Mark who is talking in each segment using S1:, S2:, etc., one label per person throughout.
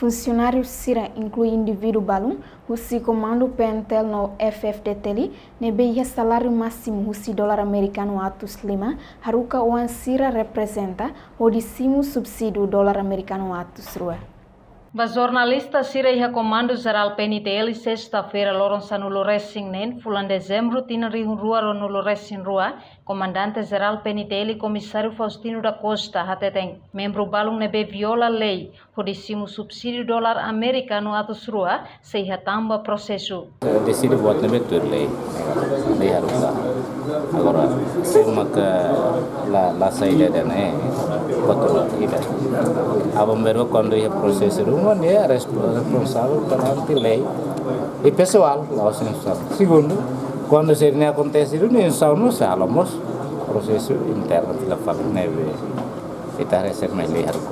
S1: Funcionários Sira inclui indivíduo balum, o comando PNTEL no FFDTL, nebe salário máximo o dólar americano atus lima, haruka oan Sira representa o décimo subsídio dólar americano atus rua.
S2: O jornalista Sira e Comando Geral PNTL sexta-feira loronça no Loressing nen, fulan dezembro, tina rihun rua no Loressing rua, comandante geral PNTL comissário Faustino da Costa, hateteng, membro balung nebe viola lei, o décimo subsídio dólar americano atus rua, seiha tamba processo.
S3: Decide buat nebe tur lei harus lah. Agora, sema que la saída dan betul tidak. Abang baru quando ia processo rumah dia responsável perante lei e pessoal lá o senhor. Segundo, quando isso acontece não sabemos salamos processo interno da família kita reser mais lei harus.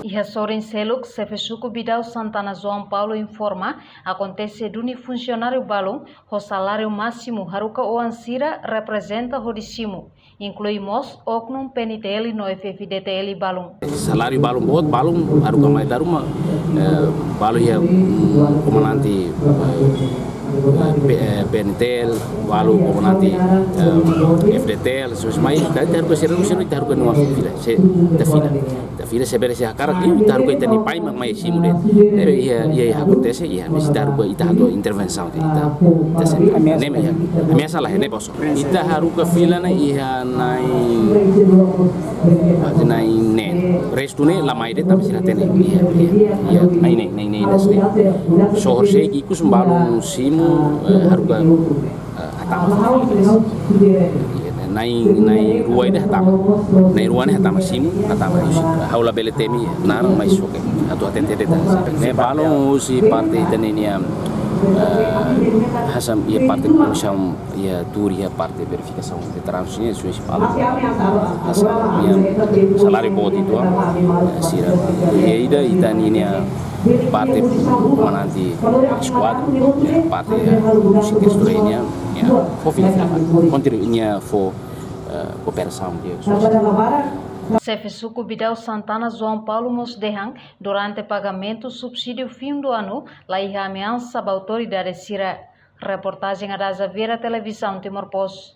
S2: E Sorin Seluk, Sefesuku Bidau Santana João Paulo informa, acontece duni funcionário balão, o salário máximo haruka oansira representa o décimo, incluímos oknum PNTL no FFDTL balão.
S3: Salário balão bot balão haruka mais daruma balão ya comandante PNTL, walau como nanti FDTL, semai kita harus berseru kita harus nuang fila, fila sebenarnya sekarang ini kita harus kita nipai mai simu deh, ia acontece, ia mesti harus kita harus intervensi kita, salah ini bos, kita harus ke fila na ia naik nen, restune lama ini tapi silaten ia naik nasi, sohor saya ikut sembalung simu harga atama nai rua ini hatama simu hatama haula beletemi narang mais soke atau atente deta ne balon si parte tenenia hasam ia parte comissão ia turi ia parte verificação de transferência suas balon hasam ia salário bot itu sira ida itania parte nanti squad parte sequestranya ya continuenya for cooperação dia
S2: Sefesuku Bidau Santana João Paulo Mosdehang, durante pagamento subsídio fim do ano, lá e ameaça a autoridade Sira. Reportagem da Vera Televisão Timor Post.